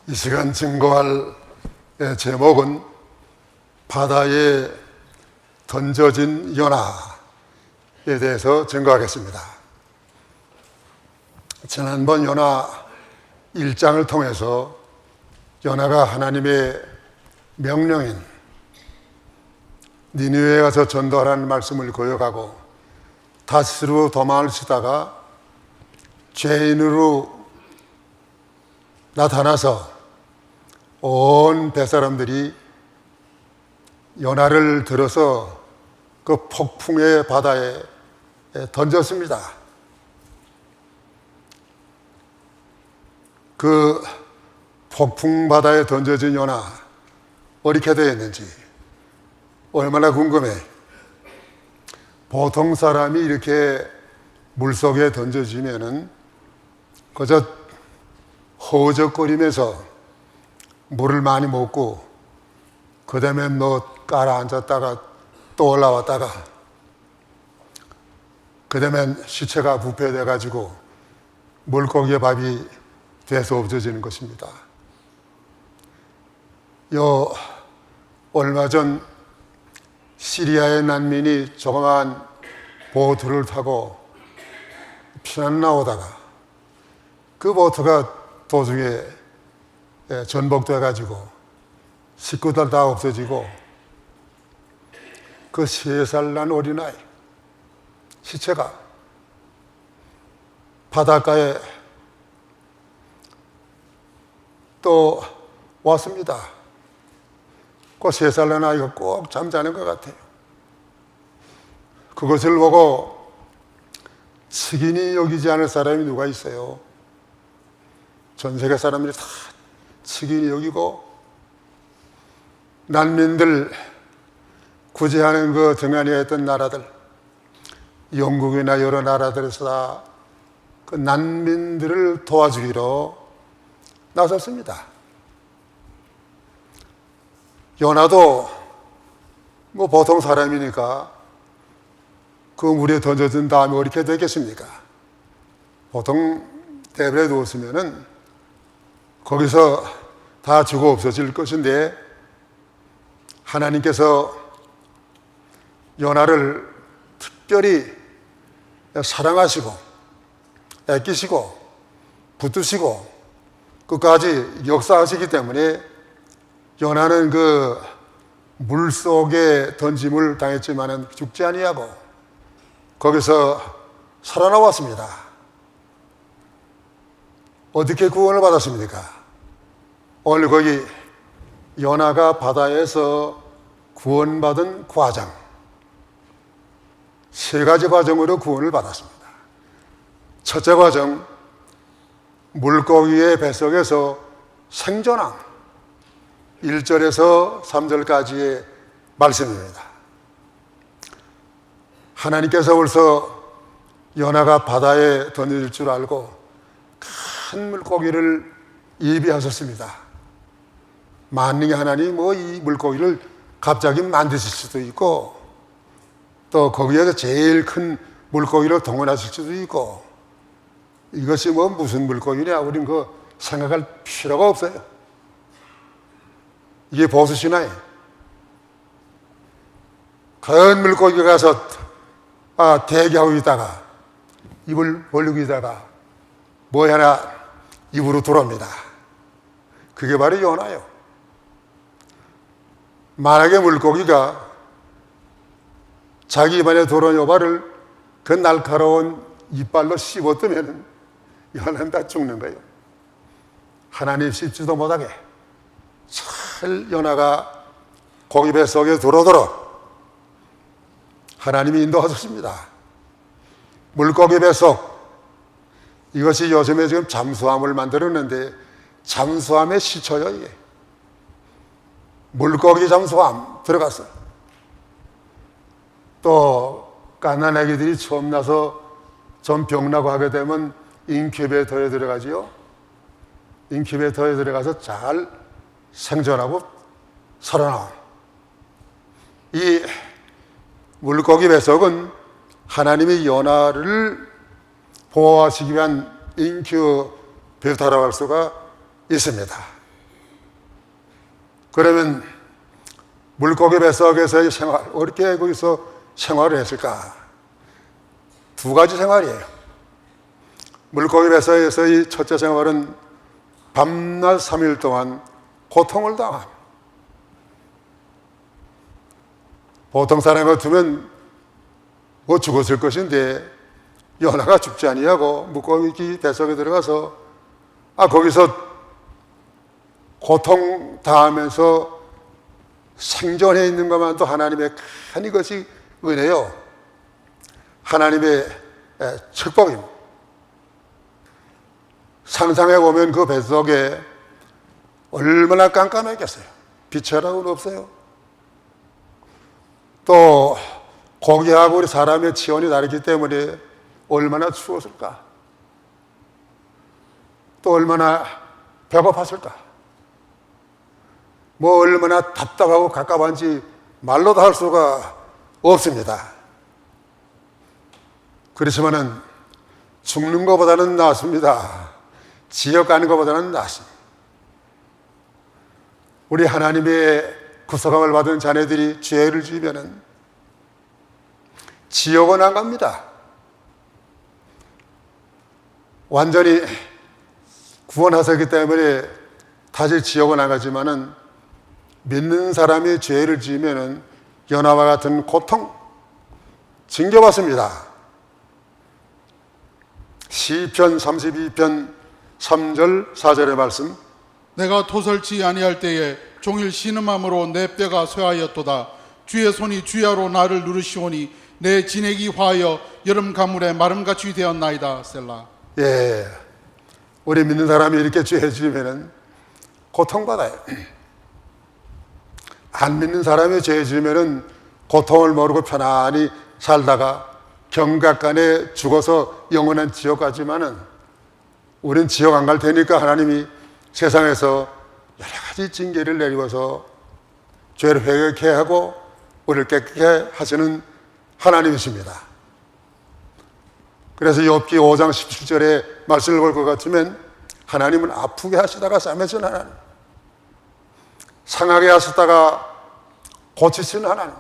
이 시간 증거할 제목은 바다에 던져진 요나에 대해서 증거하겠습니다. 지난번 요나 1장을 통해서 요나가 하나님의 명령인 니느웨에 가서 전도하라는 말씀을 거역하고 다시로 도망을 치다가 죄인으로 나타나서 온 뱃사람들이 요나를 들어서 그 폭풍의 바다에 던졌습니다. 그 폭풍 바다에 던져진 요나 어떻게 되었는지 얼마나 궁금해. 보통 사람이 이렇게 물속에 던져지면은 그저 허우적거리면서 물을 많이 먹고 그 다음에 가라앉았다가 또 올라왔다가 그 다음에 시체가 부패돼 가지고 물고기의 밥이 돼서 없어지는 것입니다. 얼마 전 시리아의 난민이 조그만 보트를 타고 피난 나오다가 그 보트가 도중에 전복돼 가지고 식구들 다 없어지고 그 3살 난 어린아이 시체가 바닷가에 또 왔습니다. 그 3살 난 아이가 꼭 잠자는 것 같아요. 그것을 보고 측은히 여기지 않을 사람이 누가 있어요? 전 세계 사람들이 다 측은히 여기고 난민들 구제하는 그 등한히 했던 나라들, 영국이나 여러 나라들에서 다 그 난민들을 도와주기로 나섰습니다. 요나도 뭐 보통 사람이니까 그 물에 던져진 다음에 어떻게 되겠습니까? 보통 대변에 두었으면은 거기서 다 죽어 없어질 것인데 하나님께서 요나를 특별히 사랑하시고 아끼시고 붙드시고 끝까지 역사하시기 때문에 요나는 그 물속에 던짐을 당했지만은 죽지 아니하고 거기서 살아나왔습니다. 어떻게 구원을 받았습니까? 오늘 거기 요나가 바다에서 구원받은 과정, 3가지 과정으로 구원을 받았습니다. 첫째 과정, 물고기의 뱃속에서 생존함. 1절에서 3절까지의 말씀입니다. 하나님께서 벌써 요나가 바다에 던질 줄 알고 큰 물고기를 예비하셨습니다. 만약에 하나님이 이 물고기를 갑자기 만드실 수도 있고 또 거기에서 제일 큰 물고기를 동원하실 수도 있고 이것이 무슨 물고기냐 우린 생각할 필요가 없어요. 이게 보수신화예요. 과연 물고기가 가서 대기하고 있다가 입을 벌리고 있다가 뭐 하나 입으로 들어옵니다. 그게 바로 요나예요. 만약에 물고기가 자기 입안에 들어온 요발을 그 날카로운 이빨로 씹었으면 요나는 다 죽는 거예요. 하나님 씹지도 못하게 잘 요나가 고기 뱃속에 들어오도록 하나님이 인도하셨습니다. 물고기 뱃속, 이것이 요즘에 지금 잠수함을 만들었는데 잠수함의 시초요 이게. 물고기 잠수함 들어갔어요. 또 갓난 아기들이 처음 나서 좀 병나고 하게 되면 인큐베이터에 들어가지요. 인큐베이터에 들어가서 잘 생존하고 살아나온 이 물고기 뱃속은 하나님이 요나를 보호하시기 위한 인큐베이터라고 할 수가 있습니다. 그러면 물고기 뱃속에서의 생활, 어떻게 거기서 생활을 했을까? 두 가지 생활이에요. 물고기 뱃속에서의 첫째 생활은 밤낮 3일 동안 고통을 당함. 보통 사람 같으면 뭐 죽었을 것인데 요나가 죽지 아니하고 물고기 뱃속에 들어가서 거기서 고통 당하면서 생존해 있는 것만도 하나님의 큰 이것이 은혜요. 하나님의 축복입니다. 상상해 보면 그 뱃속에 얼마나 깜깜했겠어요. 빛이 하나도 없어요. 또 고기하고 우리 사람의 체온이 다르기 때문에 얼마나 추웠을까? 또 얼마나 배고팠을까? 뭐 얼마나 답답하고 갑갑한지 말로도 할 수가 없습니다. 그렇지만은 죽는 것보다는 낫습니다. 지옥 가는 것보다는 낫습니다. 우리 하나님의 구속함을 받은 자녀들이 죄를 지으면은 지옥은 안 갑니다. 완전히 구원하셨기 때문에 다시 지옥은 안 가지만은 믿는 사람이 죄를 지으면은 연하와 같은 고통 징계받습니다. 시편 32편 3절 4절의 말씀. 내가 토설치 아니할 때에 종일 신음함으로 내 뼈가 쇠하였도다. 주의 손이 주야로 나를 누르시오니 내 진액이 화하여 여름 가물에 마름같이 되었나이다. 셀라. 예, 우리 믿는 사람이 이렇게 죄 지으면은 고통받아요. 안 믿는 사람이 죄 지으면은 고통을 모르고 편안히 살다가 경각간에 죽어서 영원한 지옥 가지만은 우린 지옥 안 갈 테니까 하나님이 세상에서 여러 가지 징계를 내리고서 죄를 회개케 하고 우리를 깨끗게 하시는 하나님이십니다. 그래서 욥기 5장 17절에 말씀을 볼 것 같으면 하나님은 아프게 하시다가 싸매신 하나님, 상하게 하시다가 고치시는 하나님,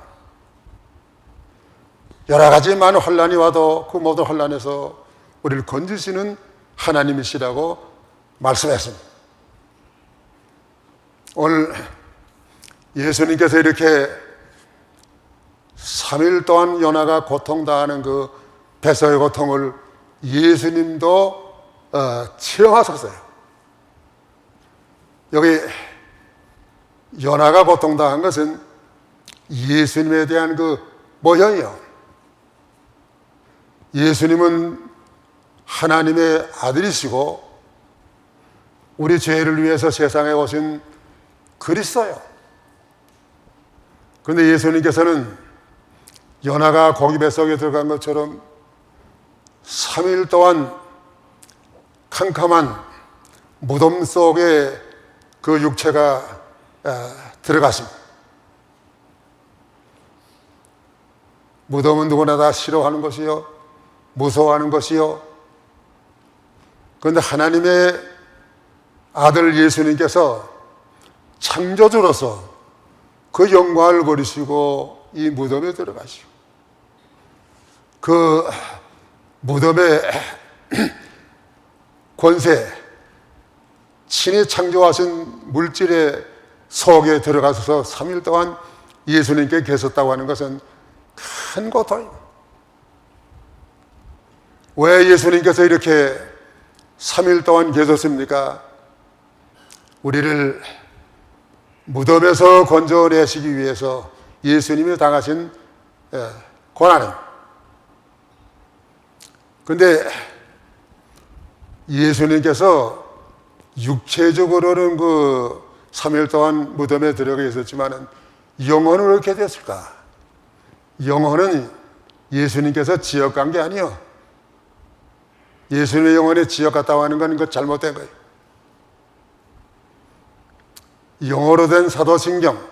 여러 가지 많은 환난이 와도 그 모든 환난에서 우리를 건지시는 하나님이시라고 말씀했습니다. 오늘 예수님께서 이렇게 3일 동안 요나가 고통당하는 그 뱃속의 고통을 예수님도 체험하셨어요. 여기 요나가 고통당한 것은 예수님에 대한 그 모형이요. 예수님은 하나님의 아들이시고 우리 죄를 위해서 세상에 오신 그리스도예요. 그런데 예수님께서는 요나가 고기 뱃속에 들어간 것처럼 3일 동안 캄캄한 무덤 속에 그 육체가 들어갔습니다. 무덤은 누구나 다 싫어하는 것이요, 무서워하는 것이요. 그런데 하나님의 아들 예수님께서 창조주로서 그 영광을 버리시고 이 무덤에 들어가시고 그 무덤의 권세, 신이 창조하신 물질의 속에 들어가서 3일 동안 예수님께 계셨다고 하는 것은 큰 고통입니다. 왜 예수님께서 이렇게 3일 동안 계셨습니까? 우리를 무덤에서 건져내시기 위해서 예수님이 당하신 고난입니다. 그런데 예수님께서 육체적으로는 그 3일 동안 무덤에 들어가 있었지만 영혼은 어떻게 됐을까? 영혼은 예수님께서 지옥 간 게 아니요. 예수님의 영혼이 지옥 갔다고 하는 건 잘못된 거예요. 영어로 된 사도신경,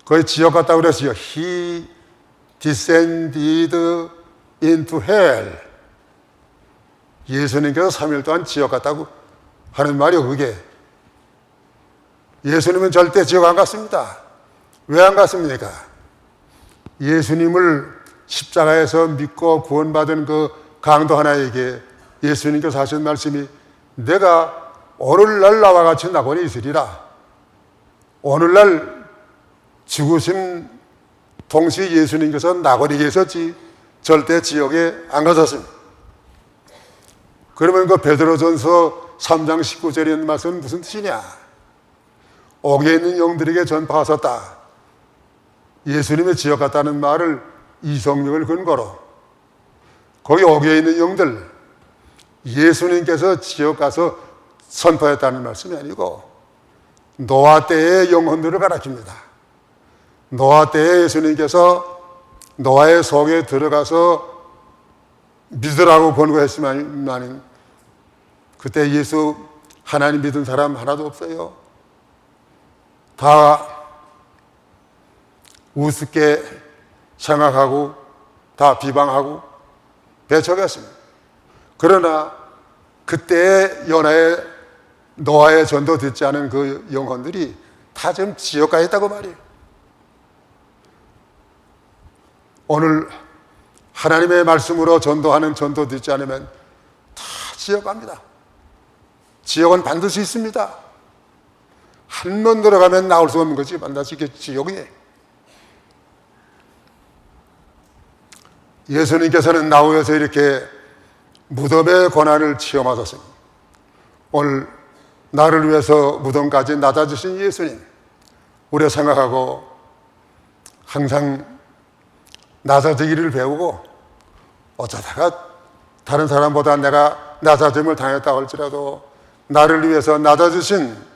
거의 지옥 갔다고 그랬어요. He descended into hell. 예수님께서 3일 동안 지옥 갔다고 하는 말이요, 그게. 예수님은 절대 지옥 안 갔습니다. 왜 안 갔습니까? 예수님을 십자가에서 믿고 구원받은 그 강도 하나에게 예수님께서 하신 말씀이 내가 오늘날 나와 같이 낙원에 있으리라. 오늘날 죽으신 동시 예수님께서 낙원에 계셨지 절대 지옥에 안 가셨습니다. 그러면 그 베드로전서 3장 19절에 있는 말씀은 무슨 뜻이냐? 옥에 있는 영들에게 전파하셨다. 예수님의 지옥 갔다는 말을 이성령을 근거로 거기 옥에 있는 영들 예수님께서 지옥 가서 선포했다는 말씀이 아니고 노아 때의 영혼들을 가리킵니다. 노아 때에 예수님께서 노아의 속에 들어가서 믿으라고 권고했지만 그때 예수 하나님 믿은 사람 하나도 없어요. 다 우습게 생각하고 다 비방하고 배척했습니다. 그러나 그때의 노아의 전도 듣지 않은 그 영혼들이 다 지금 지옥 가 있다고 말이에요. 오늘 하나님의 말씀으로 전도하는 전도 듣지 않으면 다 지옥 갑니다. 지옥은 반드시 있습니다. 한 번 들어가면 나올 수 없는 거지 반드시 지옥이에요. 예수님께서는 나오셔서 이렇게 무덤의 고난을 체험하셨습니다. 오늘 나를 위해서 무덤까지 낮아지신 예수님 우리가 생각하고 항상 낮아지기를 배우고 어쩌다가 다른 사람보다 내가 낮아짐을 당했다고 할지라도 나를 위해서 낮아지신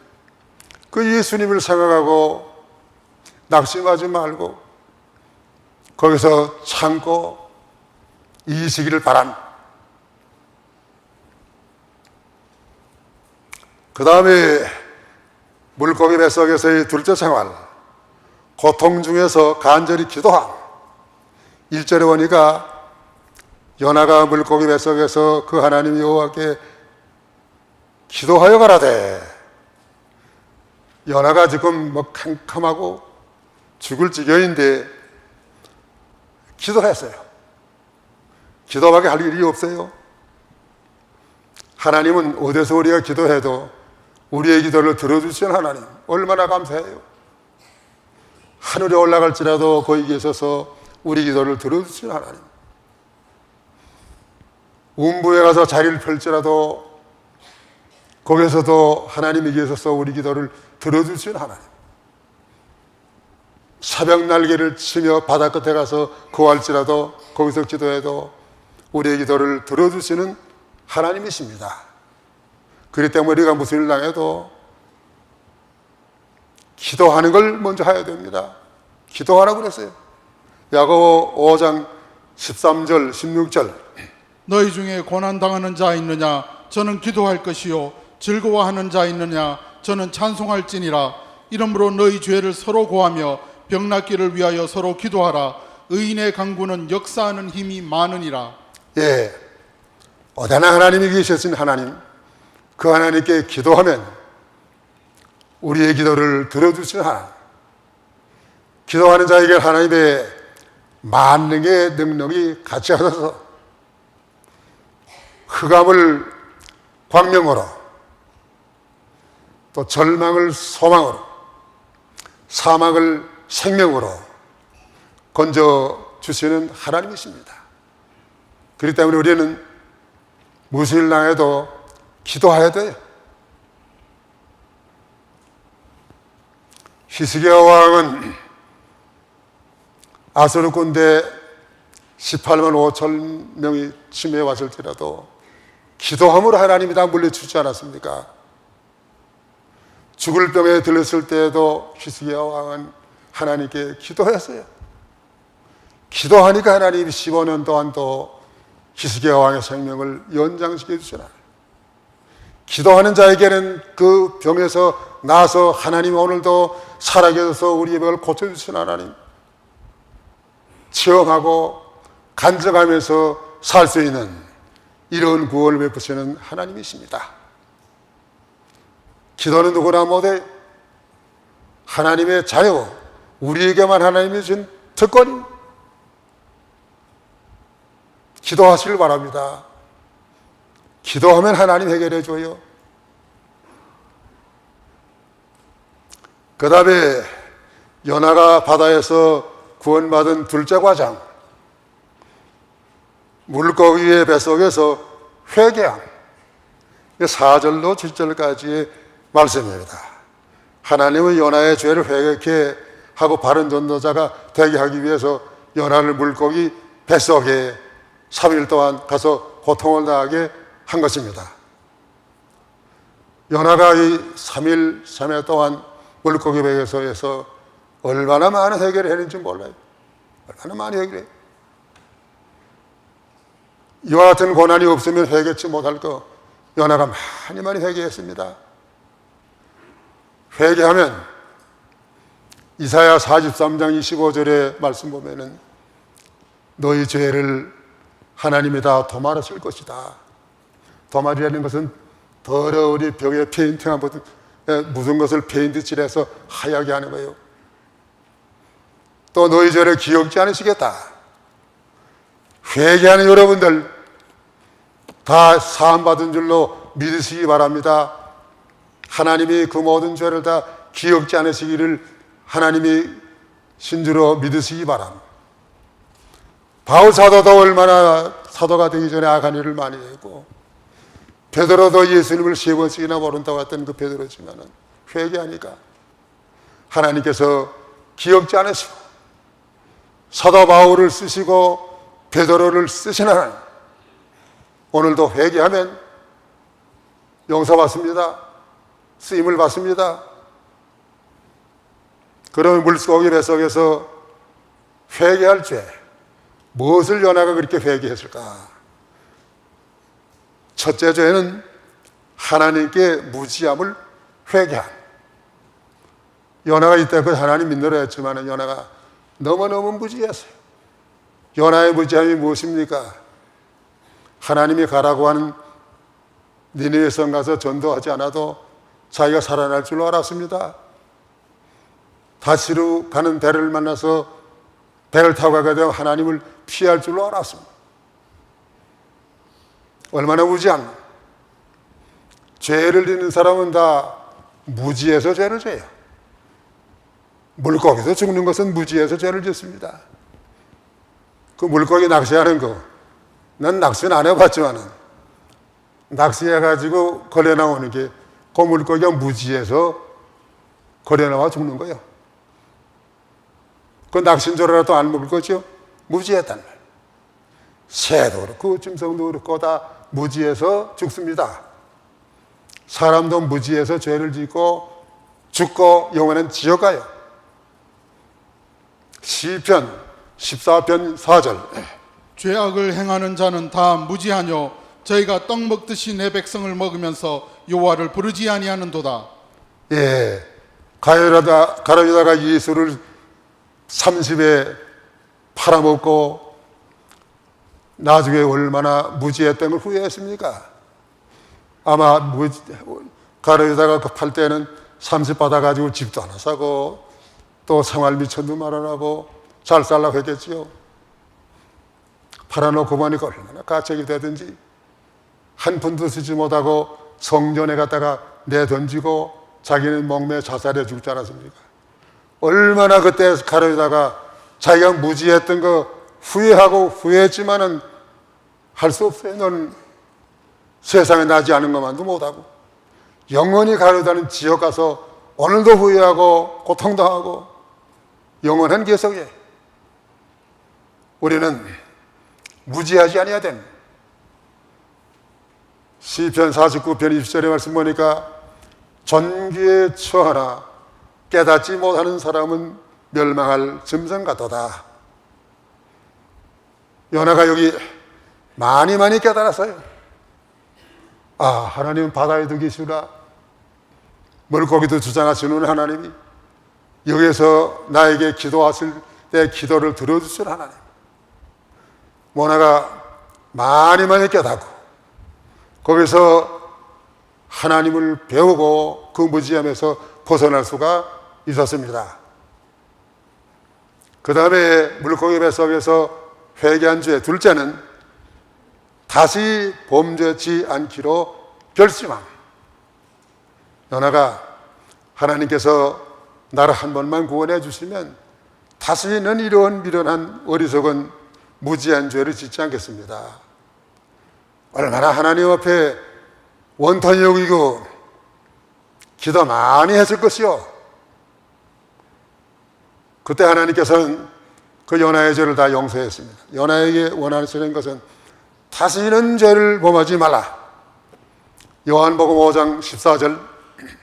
그 예수님을 생각하고 낙심하지 말고 거기서 참고 이기시기를 바랍니다. 그 다음에 물고기 뱃속에서의 둘째 생활, 고통 중에서 간절히 기도함. 1절에 보니까 요나가 물고기 뱃속에서 그 하나님 여호와께 기도하여 가라되 요나가 지금 뭐 캄캄하고 죽을 지경인데 기도했어요. 기도밖에 할 일이 없어요. 하나님은 어디서 우리가 기도해도 우리의 기도를 들어주시는 하나님 얼마나 감사해요. 하늘에 올라갈지라도 거기 계셔서 우리 기도를 들어주시는 하나님, 운부에 가서 자리를 펼지라도 거기서도 하나님이 계셔서 우리 기도를 들어주시는 하나님, 새벽 날개를 치며 바다 끝에 가서 구할지라도 거기서 기도해도 우리의 기도를 들어주시는 하나님이십니다. 그렇기 때문에 우리가 무슨 일 당해도 기도하는 걸 먼저 해야 됩니다. 기도하라고 그랬어요. 야고보 5장 13절 16절 너희 중에 고난당하는 자 있느냐 저는 기도할 것이요 즐거워하는 자 있느냐 저는 찬송할지니라. 이러므로 너희 죄를 서로 고하며 병낫기를 위하여 서로 기도하라. 의인의 강구는 역사하는 힘이 많으니라. 예, 어디나 하나님이 계셨으니 하나님, 그 하나님께 기도하면 우리의 기도를 들어주시는 하나님, 기도하는 자에게 하나님의 만능의 능력이 같이 하셔서 흑암을 광명으로 또 절망을 소망으로 사망을 생명으로 건져주시는 하나님이십니다. 그렇기 때문에 우리는 무슨 일 당해도 기도해야 돼요. 히스기야 왕은 아수르 군대 18만 5천 명이 침해해 왔을지라도 기도함으로 하나님이 다 물리치지 않았습니까? 죽을 병에 들렸을 때에도 히스기야 왕은 하나님께 기도했어요. 기도하니까 하나님이 15년 동안도 히스기야 왕의 생명을 연장시켜 주시나. 기도하는 자에게는 그 병에서 나서 하나님 오늘도 살아계셔서 우리의 병을 고쳐주시는 하나님 체험하고 간증하면서 살 수 있는 이런 구원을 베푸시는 하나님이십니다. 기도는 누구나 못해. 하나님의 자유, 우리에게만 하나님이 준 특권, 기도하시길 바랍니다. 기도하면 하나님 해결해 줘요. 그 다음에 요나가 바다에서 구원받은 둘째 과정, 물고기의 뱃속에서 회개함. 4절로 7절까지의 말씀입니다. 하나님은 요나의 죄를 회개케 하고 바른 전도자가 되게 하기 위해서 요나를 물고기 뱃속에 3일 동안 가서 고통을 당하게 한 것입니다. 요나가 이 3일, 3일 동안 물고기 뱃속에서 얼마나 많은 회개를 했는지 몰라요. 얼마나 많이 회개해요. 이와 같은 고난이 없으면 회개치 못할 거 요나가 많이 회개했습니다. 회개하면 이사야 43장 25절의 말씀 보면은 너희 죄를 하나님이 다 도말하실 것이다. 도말이라는 것은 더러우리 벽에 페인팅한 묻은 것을 페인트 칠해서 하얗게 하는 거예요. 또 너희 죄를 기억지 않으시겠다. 회개하는 여러분들 다 사함받은 줄로 믿으시기 바랍니다. 하나님이 그 모든 죄를 다 기억지 않으시기를 하나님이 신주로 믿으시기 바랍니다. 바울 사도도 얼마나 사도가 되기 전에 악한 일을 많이 했고, 베드로도 예수님을 3번씩이나 모른다고 했던 그 베드로지만은 회개하니까 하나님께서 기억지 않으시고 사도 바울을 쓰시고 베드로를 쓰신 하나님, 오늘도 회개하면 용서받습니다. 쓰임을 받습니다. 그러면 물고기 뱃속에서 회개할 죄, 무엇을 요나가 그렇게 회개했을까? 첫째 죄는 하나님께 무지함을 회개한. 요나가 이때까지 하나님 믿느라 했지만 요나가 너무너무 무지했어요. 요나의 무지함이 무엇입니까? 하나님이 가라고 하는 니느웨 성 가서 전도하지 않아도 자기가 살아날 줄 알았습니다. 다시로 가는 배를 만나서 배를 타고 가게 되면 하나님을 피할 줄 알았습니다. 얼마나 무지한. 죄를 짓는 사람은 다 무지해서 죄를 져요. 물고기에서 죽는 것은 무지해서 죄를 짓습니다. 그 물고기 낚시하는 거, 난 낚시는 안 해봤지만은 낚시해가지고 걸려 나오는 게 그 물고기가 무지해서 걸려 나와 죽는 거예요. 그 낚시인 줄 알아도 안 먹을 거죠? 무지했단 말. 새도 그렇고 짐승도 그렇고 다 무지해서 죽습니다. 사람도 무지해서 죄를 짓고 죽고 영원한 지옥 가요. 시편 14편 4절. 죄악을 행하는 자는 다 무지하뇨. 저희가 떡 먹듯이 내 백성을 먹으면서 여호와를 부르지 아니하는도다. 예, 가룟유다가 예수를 30에 팔아먹고 나중에 얼마나 무지했던 걸 후회했습니까? 아마 가룟유다가 팔 때는 30 받아가지고 집도 하나 사고 또 생활 미천도 마련하고 잘 살라고 했겠지요. 팔아놓고 보니까 얼마나 가책이 되든지 한 푼도 쓰지 못하고 성전에 갔다가 내던지고 자기는 목매 자살해 죽지 않았습니까? 얼마나 그때 가룟유다가 자기가 무지했던 거 후회하고 후회했지만은 할 수 없어요. 너는 세상에 나지 않은 것만도 못하고 영원히 가룟유다는 지옥 가서 오늘도 후회하고 고통당하고 영원한 계속에 우리는 무지하지 아니해야 됩니다. 시편 49편 20절의 말씀 보니까 존귀에 처하나 깨닫지 못하는 사람은 멸망할 짐승 같도다. 요나가 여기 많이 깨달았어요. 아, 하나님은 바다에도 계시구나. 물고기도 주장하시는 하나님이 여기에서 나에게 기도하실 때 기도를 들어주실 하나님. 요나가 많이 깨닫고 거기서 하나님을 배우고 그 무지함에서 벗어날 수가 있었습니다. 그 다음에 물고기 뱃속에서 회개한 주의 둘째는 다시 범죄치 않기로 결심함. 요나가 하나님께서 나를 한 번만 구원해 주시면 다시는 이런 미련한 어리석은 무지한 죄를 짓지 않겠습니다. 얼마나 하나님 앞에 원통이 여기고 기도 많이 했을 것이요. 그때 하나님께서는 그 요나의 죄를 다 용서했습니다. 요나에게 원하시는 것은 다시는 죄를 범하지 말라. 요한복음 5장 14절.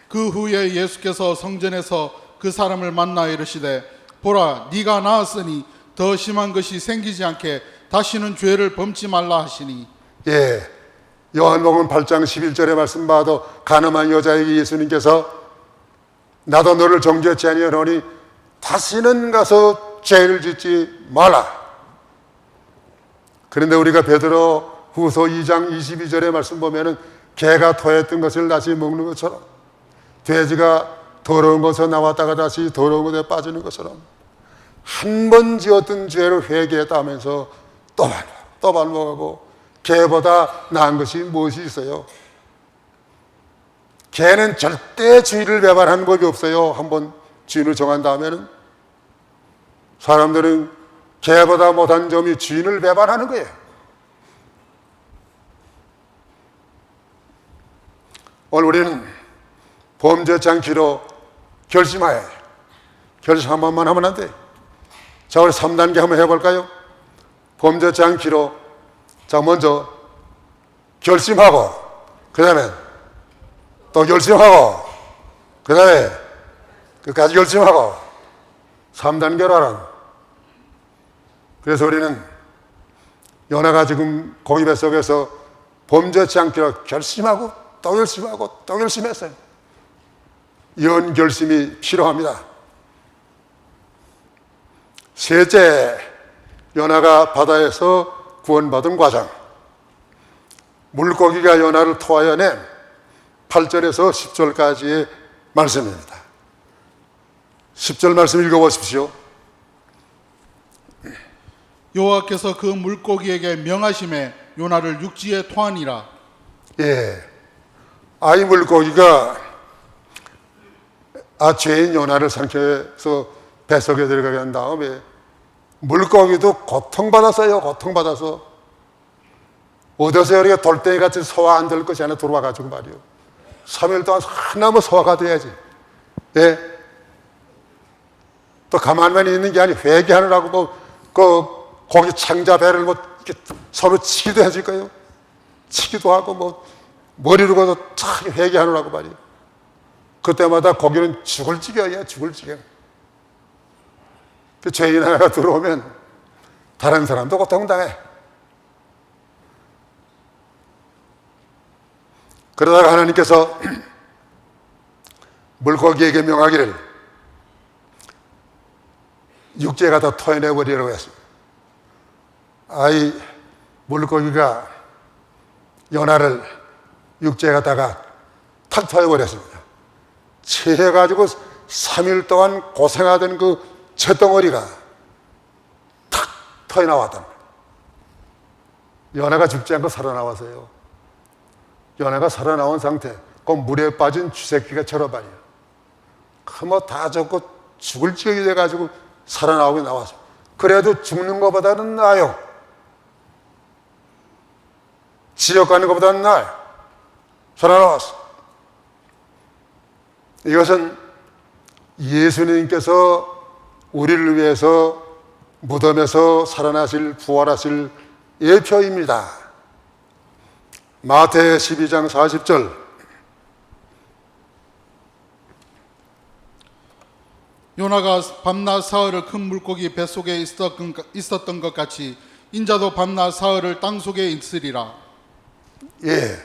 그 후에 예수께서 성전에서 그 사람을 만나 이르시되 보라 네가 나았으니 더 심한 것이 생기지 않게 다시는 죄를 범치 말라 하시니. 예, 요한복음 8장 11절의 말씀 봐도 가늠한 여자에게 예수님께서 나도 너를 정죄치 아니하노니 다시는 가서 죄를 짓지 말라. 그런데 우리가 베드로 후서 2장 22절의 말씀 보면은 개가 토했던 것을 다시 먹는 것처럼, 돼지가 더러운 것에 나왔다가 다시 더러운 것에 빠지는 것처럼 한 번 지었던 죄를 회개했다 하면서 또 반복하고, 개보다 나은 것이 무엇이 있어요? 개는 절대 주인을 배반하는 법이 없어요. 한번 주인을 정한 다음에는. 사람들은 개보다 못한 점이 주인을 배반하는 거예요. 오늘 우리는 범죄치 않기로 결심하여, 결심 한 번만 하면 안 돼. 자, 우리 3단계 한번 해볼까요? 범죄치 않기로, 자, 먼저 결심하고, 그 다음에 또 결심하고, 그 다음에 끝까지 결심하고, 3단계로 하라. 그래서 우리는 요나가 지금 고기 뱃속에서 범죄치 않기로 결심하고 또 결심하고 또 결심했어요. 이런 결심이 필요합니다. 셋째, 요나가 바다에서 구원받은 과정. 물고기가 요나를 토하여 낸 8절에서 10절까지의 말씀입니다. 10절 말씀 읽어보십시오. 여호와께서 그 물고기에게 명하심에 요나를 육지에 토하니라. 예, 아이 물고기가 죄인 요나를 삼켜서 뱃속에 들어가게 한 다음에 물고기도 고통받았어요. 고통받아서 어디서 이렇게 돌덩이같이 소화 안 될 것이 하나 들어와가지고 말이요, 3일 동안 하나만 소화가 돼야지. 예, 또 가만히 있는 게 아니고 회개하느라고 고기 창자 배를 이렇게 서로 치기도 해줄 거예요. 치기도 하고 머리로 가서 참 회개하느라고 말이에요. 그때마다 고기는 죽을 지경이에요. 죽을 지경. 그 죄인 하나가 들어오면 다른 사람도 고통당해. 그러다가 하나님께서 물고기에게 명하기를 육지에 가다 토해내버리라고 했습니다. 아이 물고기가 요나를 육지에 가다가 탁 토해버렸습니다. 체해가지고 3일 동안 고생하던 그 쳇덩어리가 탁 터져나왔단 말이에요. 요나가 죽지 않고 살아나왔어요. 요나가 살아나온 상태, 그 물에 빠진 쥐새끼가 절어버려요. 다 죽고 죽을 지경이 돼가지고 살아나오게 나와서, 그래도 죽는 것보다는 나아요. 지옥 가는 것보다는 나아요. 살아나왔어. 이것은 예수님께서 우리를 위해서 무덤에서 살아나실, 부활하실 예표입니다. 마태 12장 40절. 요나가 밤낮 사흘을 큰 물고기 뱃속에 있었던 것 같이 인자도 밤낮 사흘을 땅속에 있으리라. 예.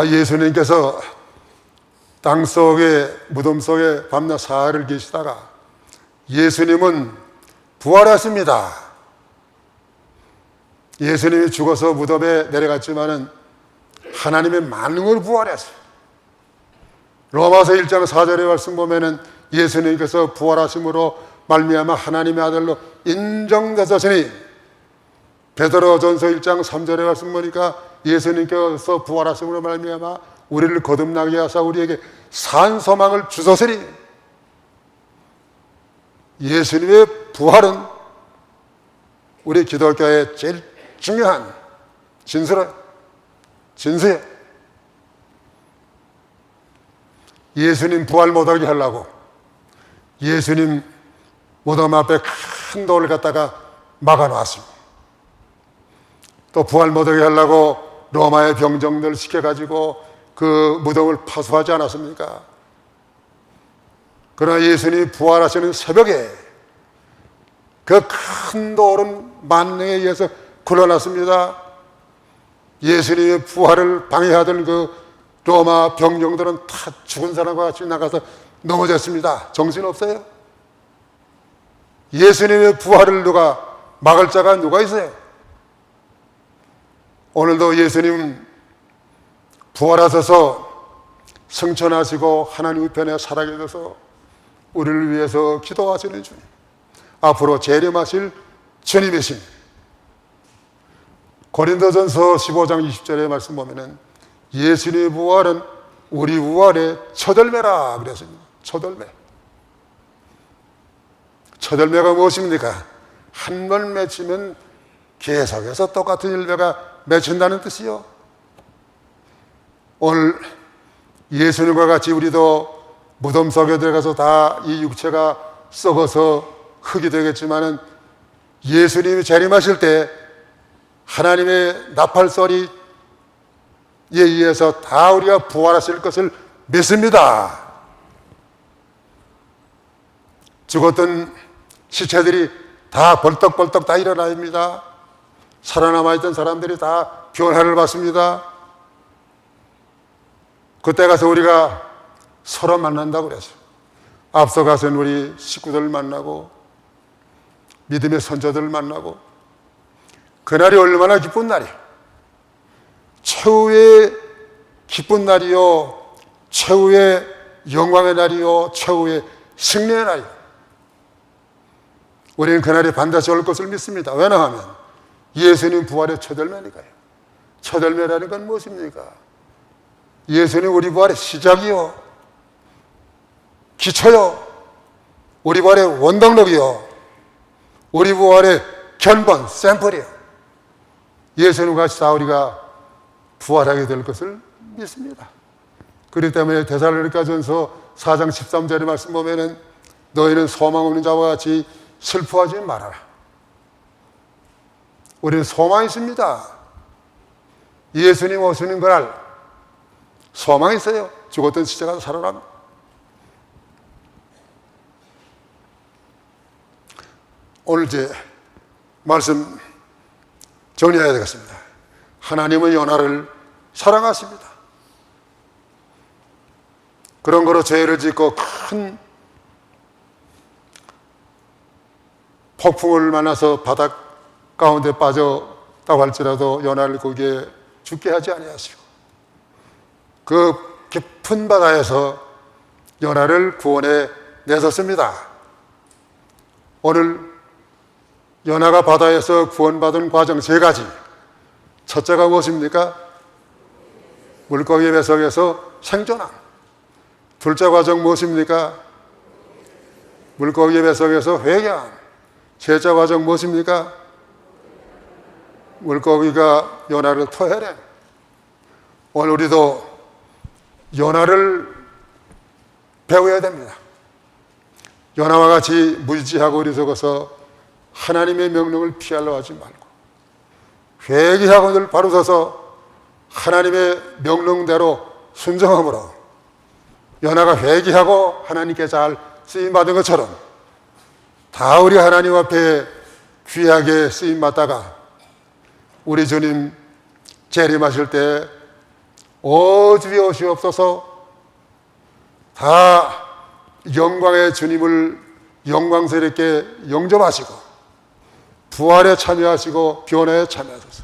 예수님께서 땅속에, 무덤 속에 밤낮 사흘을 계시다가 예수님은 부활했습니다. 예수님이 죽어서 무덤에 내려갔지만은 하나님의 만능으로 부활했어요. 로마서 1장 4절의 말씀 보면은 예수님께서 부활하심으로 말미암아 하나님의 아들로 인정되셨으니, 베드로전서 1장 3절의 말씀 보니까 예수님께서 부활하심으로 말미암아 우리를 거듭나게 하사 우리에게 산 소망을 주셨으니, 예수님의 부활은 우리 기독교의 제일 중요한 진수예요. 예수님 부활 못하게 하려고 예수님 무덤 앞에 큰 돌을 갖다가 막아놨습니다. 또 부활 못하게 하려고 로마의 병정들 시켜가지고 그 무덤을 파수하지 않았습니까? 그러나 예수님이 부활하시는 새벽에 그 큰 돌은 만능에 의해서 굴러났습니다. 예수님의 부활을 방해하던 그 로마 병정들은 다 죽은 사람과 같이 나가서 넘어졌습니다. 정신없어요? 예수님의 부활을 막을 자가 누가 있어요? 오늘도 예수님 부활하셔서 승천하시고 하나님 우편에 살아계셔서 우리를 위해서 기도하시는 주님, 앞으로 재림하실 주님이신, 고린도전서 15장 20절의 말씀 보면은 예수님의 부활은 우리 부활의 첫열매라 그랬습니다. 첫열매가 무엇입니까? 한 번 맺히면 계속해서 똑같은 열매가 맺힌다는 뜻이요. 오늘 예수님과 같이 우리도 무덤 속에 들어가서 다 이 육체가 썩어서 흙이 되겠지만은 예수님이 재림하실 때 하나님의 나팔 소리에 의해서 다 우리가 부활하실 것을 믿습니다. 죽었던 시체들이 다 벌떡벌떡 다 일어납니다. 살아남아있던 사람들이 다 변화를 받습니다. 그때 가서 우리가 서로 만난다고 그랬어요. 앞서가서는 우리 식구들 만나고 믿음의 선조들을 만나고, 그날이 얼마나 기쁜 날이에요. 최후의 기쁜 날이요, 최후의 영광의 날이요, 최후의 승리의 날이요. 우리는 그날이 반드시 올 것을 믿습니다. 왜냐하면 예수님 부활의 첫열매니까요. 첫열매라는 건 무엇입니까? 예수님 우리 부활의 시작이요, 기초요, 우리 부활의 원동력이요, 우리 부활의 견본, 샘플이요. 예수님 같이 다 우리가 부활하게 될 것을 믿습니다. 그렇기 때문에 데살로니가전서 4장 13절의 말씀 보면은 너희는 소망 없는 자와 같이 슬퍼하지 말아라. 우리는 소망이 있습니다. 예수님 오시는 그날 소망이 있어요. 죽었던 시체가 살아납니다. 오늘 이제 말씀 정리해야 되겠습니다. 하나님은 연하를 사랑하십니다. 그런 거로 죄를 짓고 큰 폭풍을 만나서 바닥 가운데 빠졌다고 할지라도 연하를 거기에 죽게 하지 아니하시고 그 깊은 바다에서 연하를 구원해 내셨습니다. 오늘 연하가 바다에서 구원받은 과정 3가지. 첫째가 무엇입니까? 물고기 뱃속에서 생존함. 둘째 과정 무엇입니까? 물고기 뱃속에서 회개함. 셋째 과정 무엇입니까? 물고기가 연하를 토해내. 오늘 우리도 연하를 배워야 됩니다. 연하와 같이 무지하고 어리석어서 하나님의 명령을 피하려 하지 말고 회개하고 늘 바로 서서 하나님의 명령대로 순종함으로 연하가 회개하고 하나님께 잘 쓰임받은 것처럼 다 우리 하나님 앞에 귀하게 쓰임받다가 우리 주님 재림하실 때 오주비 오시옵소서 다 영광의 주님을 영광스럽게 영접하시고 부활에 참여하시고 변화에 참여하셔서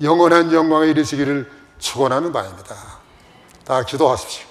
영원한 영광에 이르시기를 축원하는 바입니다. 다 기도하십시오.